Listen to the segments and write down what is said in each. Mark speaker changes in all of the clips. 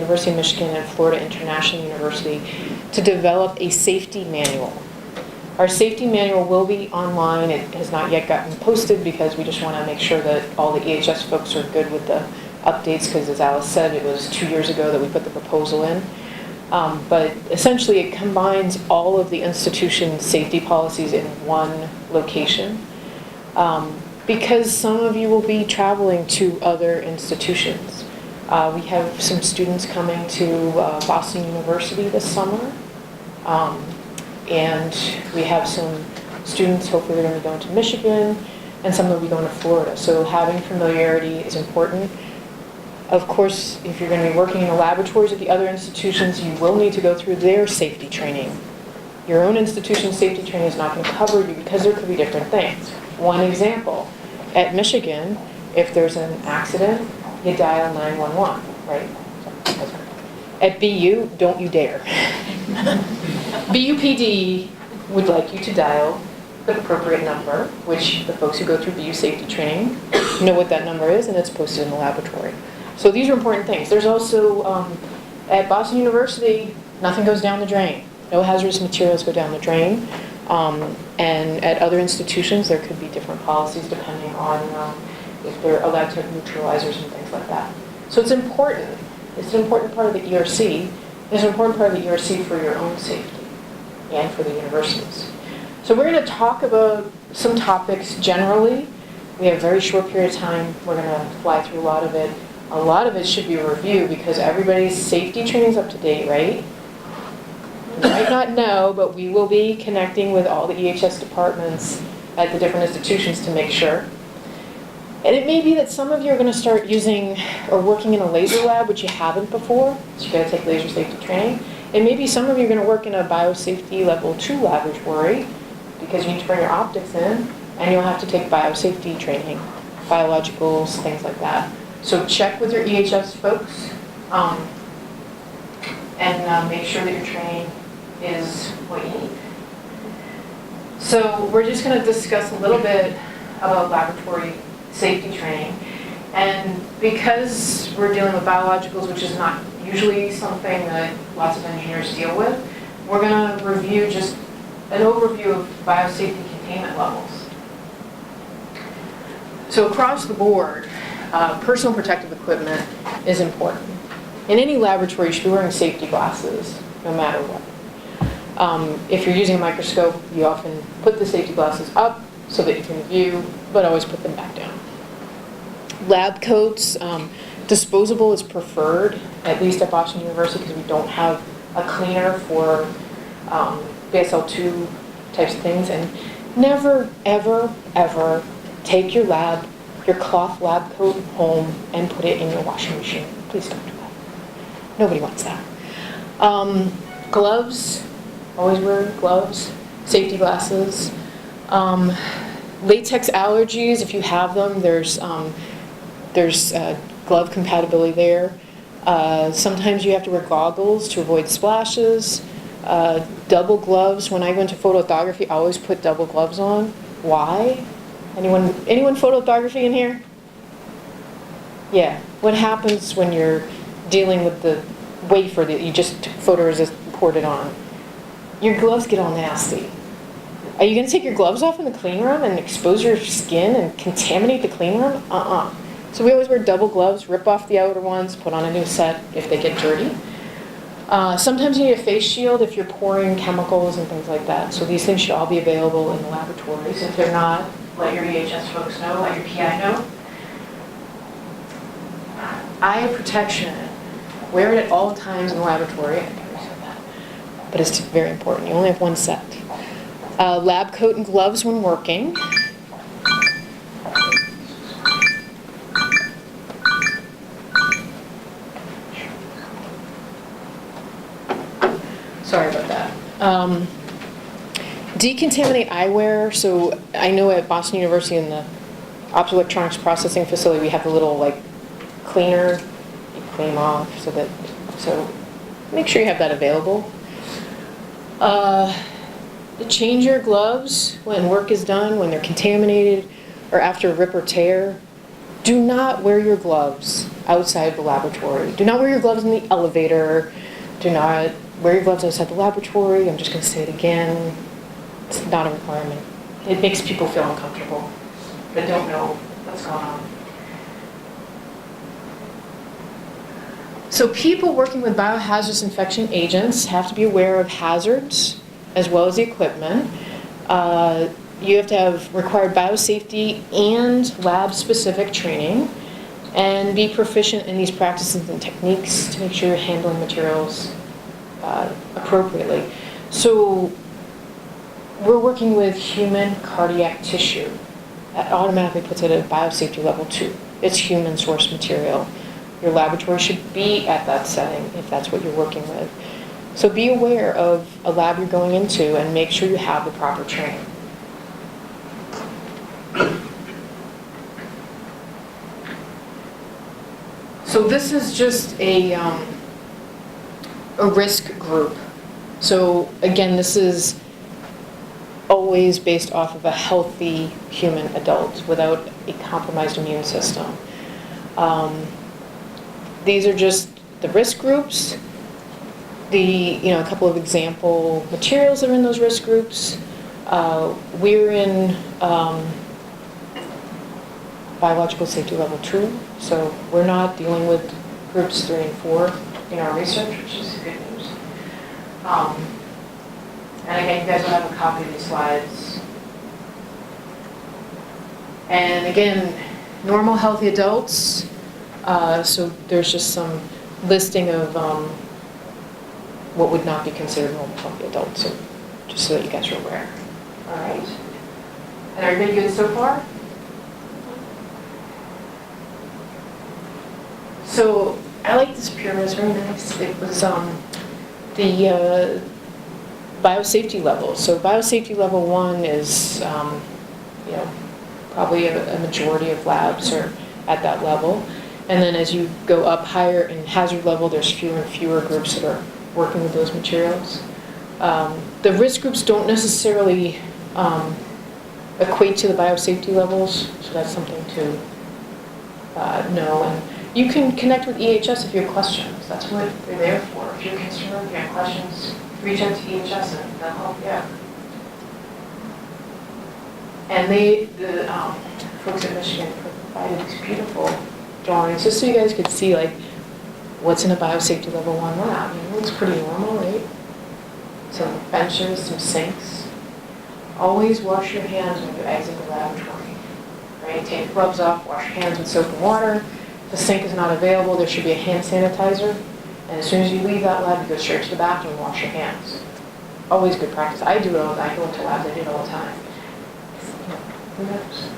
Speaker 1: University of Michigan and Florida International University to develop a safety manual. Our safety manual will be online. It has not yet gotten posted because we just want to make sure that all the EHS folks are good with the updates, because as Alice said, it was 2 years ago that we put the proposal in. But essentially it combines all of the institution's safety policies in one location, because some of you will be traveling to other institutions. We have some students coming to Boston University this summer, and we have some students, hopefully they're going to be going to Michigan, and some will be going to Florida. So having familiarity is important. Of course, if you're going to be working in the laboratories at the other institutions, you will need to go through their safety training. Your own institution's safety training is not going to cover you because there could be different things. One example, at Michigan, if there's an accident, you dial 911, right? At BU, don't you dare. BUPD would like you to dial the appropriate number, which the folks who go through BU safety training know what that number is, and it's posted in the laboratory. So these are important things. There's also, at Boston University, nothing goes down the drain. No hazardous materials go down the drain. And at other institutions, there could be different policies depending on if they're allowed to have neutralizers and things like that. So it's important. It's an important part of the ERC. It's an important part of the ERC for your own safety and for the universities. So we're going to talk about some topics generally. We have a very short period of time. We're going to fly through a lot of it. A lot of it should be a review because everybody's safety training is up to date, right? You might not know, but we will be connecting with all the EHS departments at the different institutions to make sure. And it may be that some of you are going to start using or working in a laser lab, which you haven't before, so you've got to take laser safety training. It may be some of you are going to work in a biosafety level 2 laboratory because you need to bring your optics in, and you'll have to take biosafety training, biologicals, things like that. So check with your EHS folks and make sure that your training is what you need. So we're just going to discuss a little bit about laboratory safety training. And because we're dealing with biologicals, which is not usually something that lots of engineers deal with, we're going to review just an overview of biosafety containment levels. So across the board, personal protective equipment is important. In any laboratory, you should be wearing safety glasses, no matter what. If you're using a microscope, you often put the safety glasses up so that you can view, but always put them back down. Lab coats, disposable is preferred, at least at Boston University, because we don't have a cleaner for BSL-2 types of things. And never, ever, ever take your cloth lab coat home and put it in your washing machine. Please don't do that. Nobody wants that. Gloves, always wear gloves, safety glasses. Latex allergies, if you have them, there's glove compatibility there. Sometimes you have to wear goggles to avoid splashes. Double gloves, when I go into photolithography, I always put double gloves on. Why? Anyone photolithography in here? Yeah. What happens when you're dealing with the wafer that you just took photoresist and poured it on? Your gloves get all nasty. Are you going to take your gloves off in the clean room and expose your skin and contaminate the clean room? So we always wear double gloves, rip off the outer ones, put on a new set if they get dirty. Sometimes you need a face shield if you're pouring chemicals and things like that. So these things should all be available in the laboratories. If they're not, let your EHS folks know, let your PI know. Eye protection. Wear it at all times in the laboratory. I think I said that. But it's very important. You only have one set. Lab coat and gloves when working. Sorry about that. Decontaminate eyewear. So I know at Boston University in the optoelectronics processing facility, we have the little cleaner. You clean them off so make sure you have that available. Change your gloves when work is done, when they're contaminated, or after a rip or tear. Do not wear your gloves outside the laboratory. Do not wear your gloves in the elevator. Do not wear your gloves outside the laboratory. I'm just going to say it again. It's not a requirement. It makes people feel uncomfortable that don't know what's going on. So people working with biohazardous infection agents have to be aware of hazards as well as the equipment. You have to have required biosafety and lab-specific training and be proficient in these practices and techniques to make sure you're handling materials appropriately. So we're working with human cardiac tissue. That automatically puts it at biosafety level 2. It's human source material. Your laboratory should be at that setting if that's what you're working with. So be aware of a lab you're going into and make sure you have the proper training. So this is just a risk group. So again, this is always based off of a healthy human adult without a compromised immune system. These are just the risk groups. A couple of example materials that are in those risk groups. We're in biological safety level 2, so we're not dealing with groups 3 and 4 in our research, which is good news. And again, you guys will have a copy of these slides. And again, normal healthy adults. So there's just some listing of what would not be considered normal healthy adults, so just so that you guys are aware. All right. And everybody good so far? So I like this pyramid, it's very nice. It was the biosafety level. So biosafety level 1 is, probably a majority of labs are at that level. And then as you go up higher in hazard level, there's fewer and fewer groups that are working with those materials. The risk groups don't necessarily equate to the biosafety levels, so that's something to know. And you can connect with EHS if you have questions. That's what they're there for. If you're concerned, if you have questions, reach out to EHS and they'll help you out. And the folks at Michigan provided these beautiful drawings just so you guys could see like what's in a biosafety level 1 lab. It looks pretty normal, right? Some benches, some sinks. Always wash your hands when you exit the laboratory. Right? Take the gloves off, wash your hands with soap and water. If the sink is not available, there should be a hand sanitizer. And as soon as you leave that lab, you go straight to the bathroom and wash your hands. Always good practice. I do it all. I go into labs, I do it all the time. Who knows?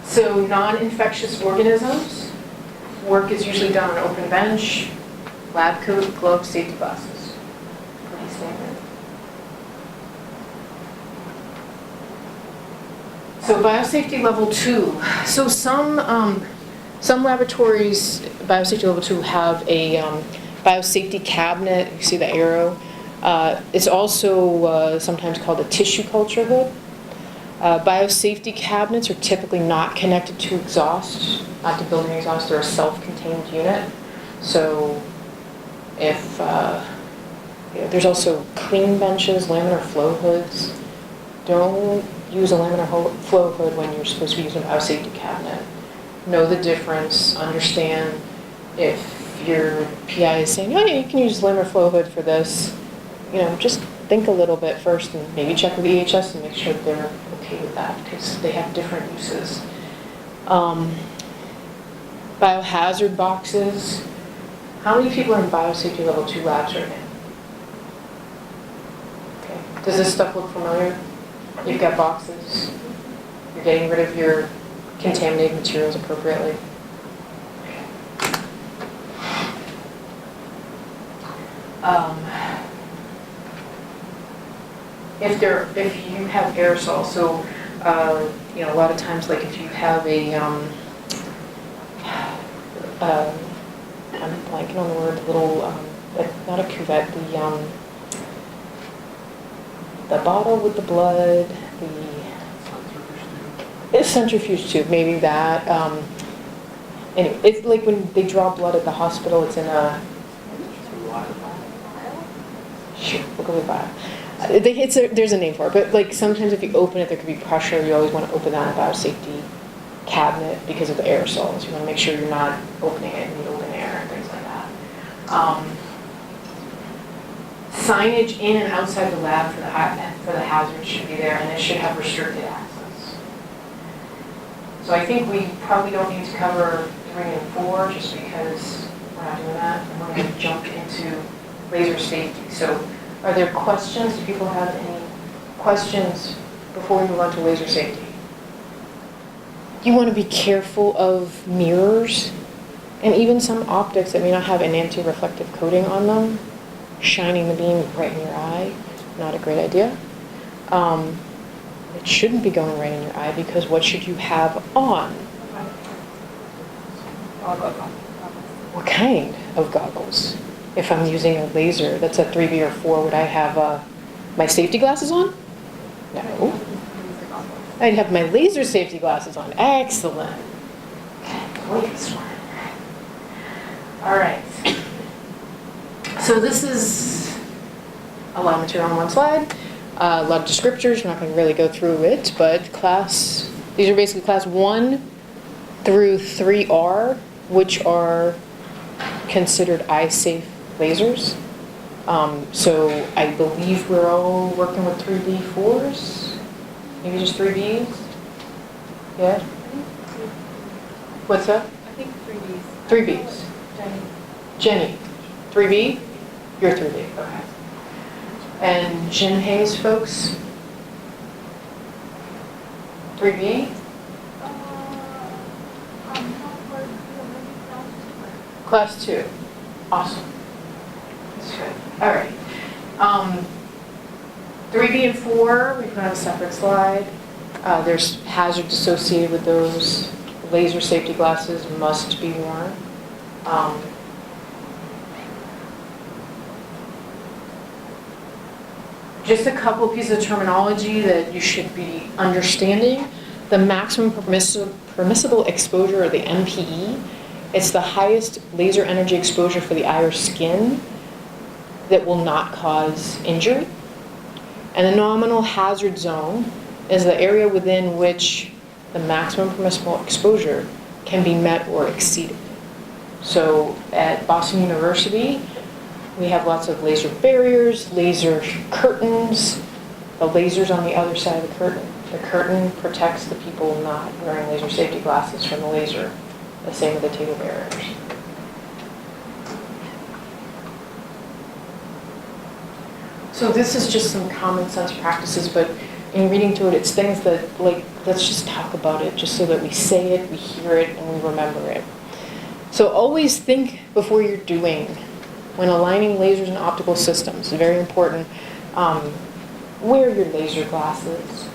Speaker 1: So non-infectious organisms, work is usually done on an open bench, lab coat, gloves, safety glasses. Pretty standard. So biosafety level 2. So some laboratories, biosafety level 2, have a biosafety cabinet. You see the arrow. It's also sometimes called a tissue culture hood. Biosafety cabinets are typically not connected to exhaust, not to building exhaust. They're a self-contained unit. So if there's also clean benches, laminar flow hoods. Don't use a laminar flow hood when you're supposed to be using a biosafety cabinet. Know the difference. Understand if your PI is saying, oh yeah, you can use laminar flow hood for this. Just think a little bit first and maybe check with EHS and make sure that they're okay with that because they have different uses. Biohazard boxes. How many people are in biosafety level 2 labs right now? Okay. Does this stuff look familiar? You've got boxes. You're getting rid of your contaminated materials appropriately. If you have aerosol, so a lot of times, like if you have a I'm blanking on the word, little not a cuvette, the bottle with the blood, centrifuge tube, maybe that. Anyway, it's like when they draw blood at the hospital, it's in a... Sure, we'll go with that. There's a name for it, but like sometimes if you open it, there could be pressure. You always want to open that in a biosafety cabinet because of the aerosols. You want to make sure you're not opening it in the open air and things like that. Signage in and outside the lab for the hazards should be there, and it should have restricted access. So I think we probably don't need to cover 3 and 4 just because we're not doing that, and we're going to jump into laser safety. So are there questions? Do people have any questions before we move on to laser safety? You want to be careful of mirrors and even some optics that may not have an anti-reflective coating on them. Shining the beam right in your eye, not a great idea. It shouldn't be going right in your eye because what should you have on? What kind of goggles? If I'm using a laser that's a 3B or 4, would I have my safety glasses on? No. I'd have my laser safety glasses on. Excellent. Okay, this one. All right. So this is a lot of material on one slide, a lot of descriptors. We're not going to really go through it, but these are basically class 1 through 3R, which are considered eye-safe lasers. So I believe we're all working with 3B4s, maybe just 3Bs? Yeah? What's that?
Speaker 2: I think 3Bs.
Speaker 1: 3Bs. Jenny, 3B? You're 3B, okay. And Jen Hayes, folks? 3B? Class 2. Awesome. That's good. All right. 3B and 4, we put on a separate slide. There's hazards associated with those. Laser safety glasses must be worn. Just a couple pieces of terminology that you should be understanding. The maximum permissible exposure, or the MPE, it's the highest laser energy exposure for the eye or skin that will not cause injury. And the nominal hazard zone is the area within which the maximum permissible exposure can be met or exceeded. So at Boston University, we have lots of laser barriers, laser curtains, the lasers on the other side of the curtain. The curtain protects the people not wearing laser safety glasses from the laser, the same with the table barriers. So this is just some common sense practices, but in reading through it, it's things that, like, let's just talk about it just so that we say it, we hear it, and we remember it. So always think before you're doing. When aligning lasers and optical systems, it's very important. Wear your laser glasses.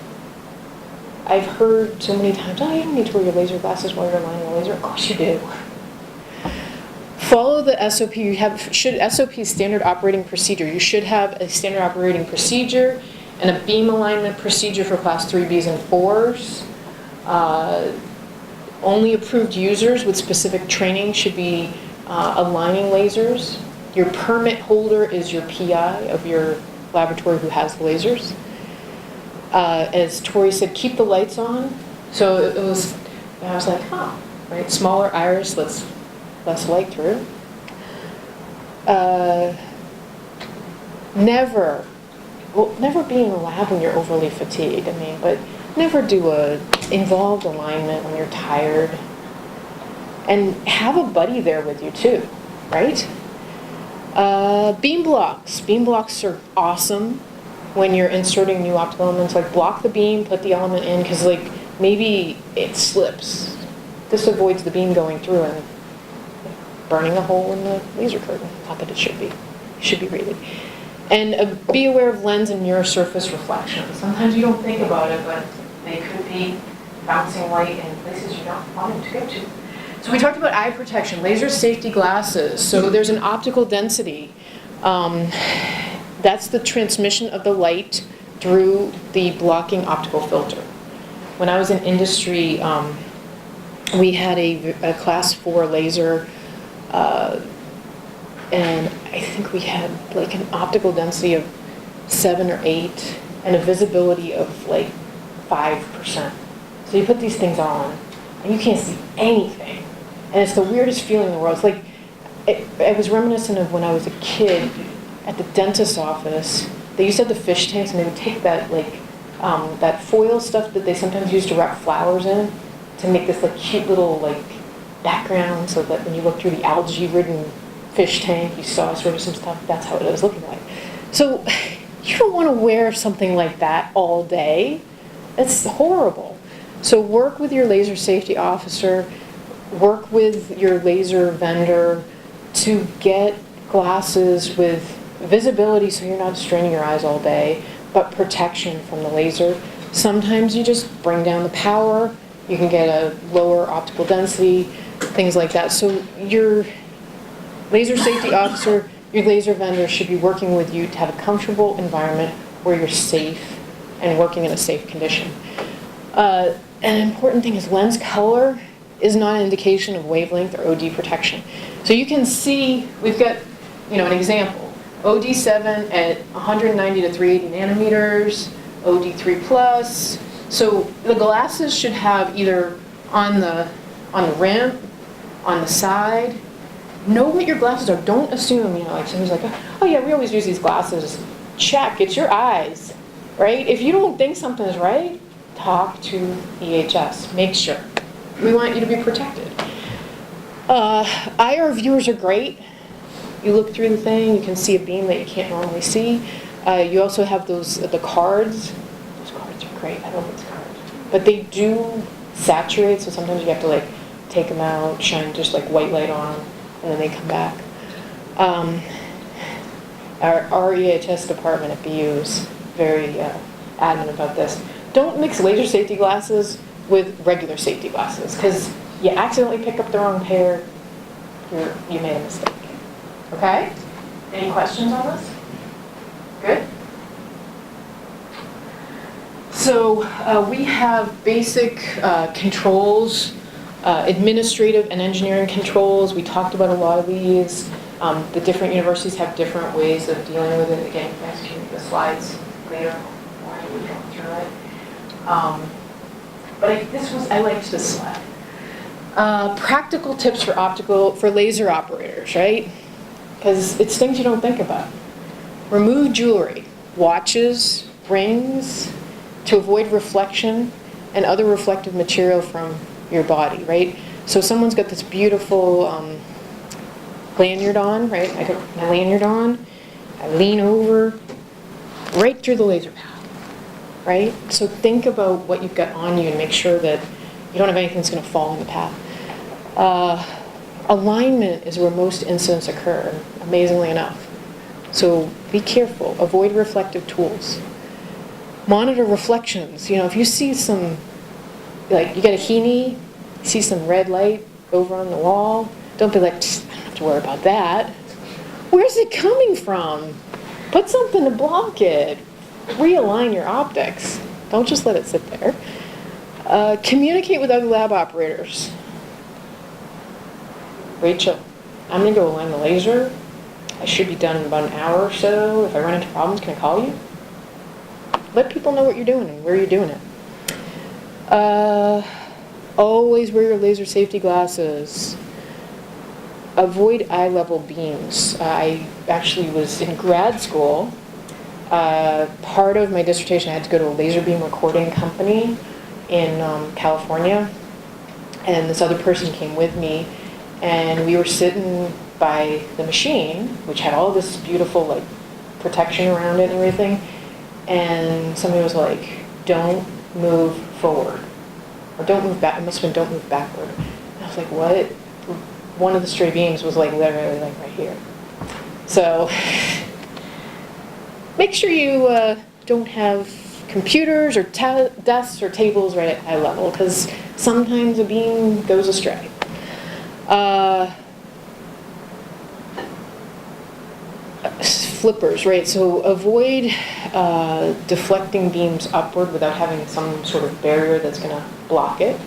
Speaker 1: I've heard so many times, oh, you don't need to wear your laser glasses while you're aligning a laser. Of course you do. Follow the SOP. SOP is standard operating procedure. You should have a standard operating procedure and a beam alignment procedure for class 3Bs and 4s. Only approved users with specific training should be aligning lasers. Your permit holder is your PI of your laboratory who has the lasers. As Tori said, keep the lights on. So I was like, right? Smaller iris, lets less light through. Never be in the lab when you're overly fatigued. But never do a involved alignment when you're tired. And have a buddy there with you too, right? Beam blocks. Beam blocks are awesome when you're inserting new optical elements. Like, block the beam, put the element in, because like maybe it slips. This avoids the beam going through and burning a hole in the laser curtain. Not that it should be. It should be rated. And be aware of lens and mirror surface reflection. Sometimes you don't think about it, but they could be bouncing light in places you don't want them to go to. So we talked about eye protection, laser safety glasses. So there's an optical density. That's the transmission of the light through the blocking optical filter. when I was in industry, we had a class 4 laser, and I think we had like an optical density of 7 or 8 and a visibility of like 5%. So you put these things on and you can't see anything. And it's the weirdest feeling in the world. It's like, it was reminiscent of when I was a kid at the dentist's office. They used to have the fish tanks, and they would take that like that foil stuff that they sometimes use to wrap flowers in to make this like cute little like background, so that when you look through the algae-ridden fish tank, you saw sort of some stuff. That's how it was looking like. So you don't want to wear something like that all day. It's horrible. So work with your laser safety officer, work with your laser vendor to get glasses with visibility so you're not straining your eyes all day, but protection from the laser. Sometimes you just bring down the power. You can get a lower optical density, things like that. So your laser safety officer, your laser vendor should be working with you to have a comfortable environment where you're safe and working in a safe condition. An important thing is lens color is not an indication of wavelength or OD protection. So you can see, we've got, an example. OD7 at 190 to 380 nanometers, OD3 plus. So the glasses should have either on the rim, on the side. Know what your glasses are. Don't assume, like somebody's like, oh yeah, we always use these glasses. Check, it's your eyes, right? If you don't think something is right, talk to EHS. Make sure. We want you to be protected. IR viewers are great. You look through the thing, you can see a beam that you can't normally see. You also have the cards. Those cards are great. I don't know if it's cards. But they do saturate, so sometimes you have to like take them out, shine just like white light on them, and then they come back. Our EHS department at BU is very adamant about this. Don't mix laser safety glasses with regular safety glasses, because you accidentally pick up the wrong pair, you made a mistake. Okay? Any questions on this? Good? So we have basic controls, administrative and engineering controls. We talked about a lot of these. The different universities have different ways of dealing with it. Again, you guys can read the slides later while we're going through it. But I liked this slide. Practical tips for laser operators, right? Because it's things you don't think about. Remove jewelry, watches, rings, to avoid reflection and other reflective material from your body, right? So someone's got this beautiful lanyard on, right? I got my lanyard on, I lean over, right through the laser path, right? So think about what you've got on you and make sure that you don't have anything that's going to fall in the path. Alignment is where most incidents occur, amazingly enough. So be careful, avoid reflective tools. Monitor reflections. If you see some, like you got a Heaney, you see some red light over on the wall, don't be like, I don't have to worry about that. Where's it coming from? Put something to block it. Realign your optics. Don't just let it sit there. Communicate with other lab operators. Rachel, I'm going to go align the laser. I should be done in about an hour or so. If I run into problems, can I call you? Let people know what you're doing and where you're doing it. Always wear your laser safety glasses. Avoid eye-level beams. I actually was in grad school. Part of my dissertation, I had to go to a laser beam recording company in California. And this other person came with me. And we were sitting by the machine, which had all this beautiful like protection around it and everything. And somebody was like, don't move forward. Or don't move back. It must have been don't move backward. And I was like, what? One of the stray beams was like literally like right here. So make sure you don't have computers or desks or tables right at eye level, because sometimes a beam goes astray. flippers, right? So avoid deflecting beams upward without having some sort of barrier that's going to block it.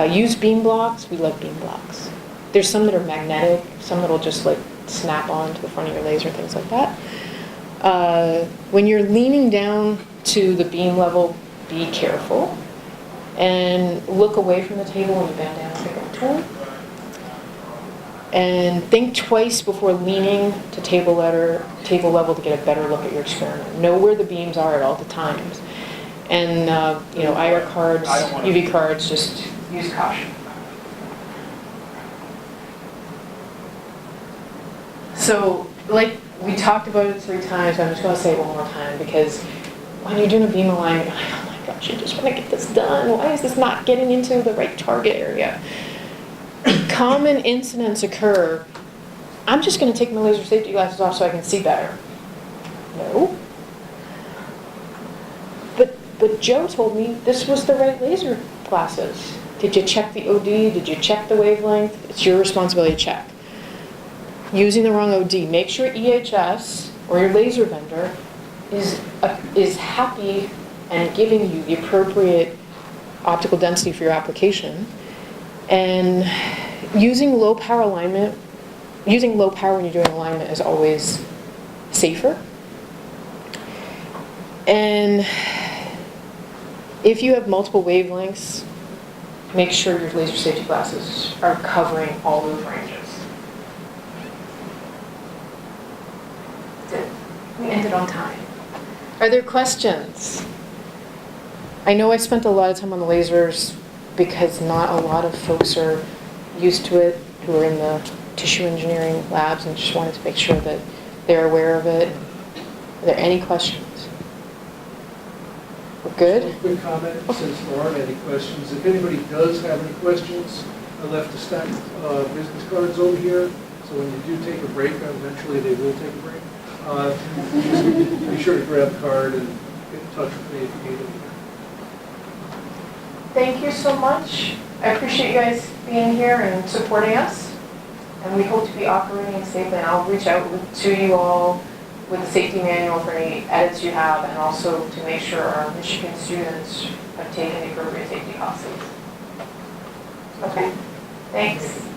Speaker 1: Use beam blocks. We love beam blocks. There's some that are magnetic, some that'll just like snap on to the front of your laser, things like that. When you're leaning down to the beam level, be careful and look away from the table when you bend down and pick up a tool. And think twice before leaning to table level to get a better look at your experiment. Know where the beams are at all the times. And IR cards, UV cards, just use caution. So, like we talked about it 3 times, I'm just going to say it one more time, because when you're doing a beam alignment, you're like, oh my gosh, you just want to get this done. Why is this not getting into the right target area? Common incidents occur. I'm just going to take my laser safety glasses off so I can see better. No. But Joe told me this was the right laser glasses. Did you check the OD? Did you check the wavelength? It's your responsibility to check. Using the wrong OD. Make sure EHS or your laser vendor is happy and giving you the appropriate optical density for your application. And using low power when you're doing alignment is always safer. And if you have multiple wavelengths, make sure your laser safety glasses are covering all those ranges. That's it. We ended on time. Are there questions? I know I spent a lot of time on the lasers because not a lot of folks are used to it who are in the tissue engineering labs, and just wanted to make sure that they're aware of it. Are there any questions? We're good?
Speaker 2: Just a quick comment, since there aren't any questions. If anybody does have any questions, I left a stack of business cards over here, so when you do take a break, eventually they will take a break. Just be sure to grab the card and get in touch with me if you need it.
Speaker 1: Thank you so much. I appreciate you guys being here and supporting us. And we hope to be operating safely. And I'll reach out to you all with the safety manual for any edits you have, and also to make sure our Michigan students have taken the appropriate safety classes. Okay, thanks.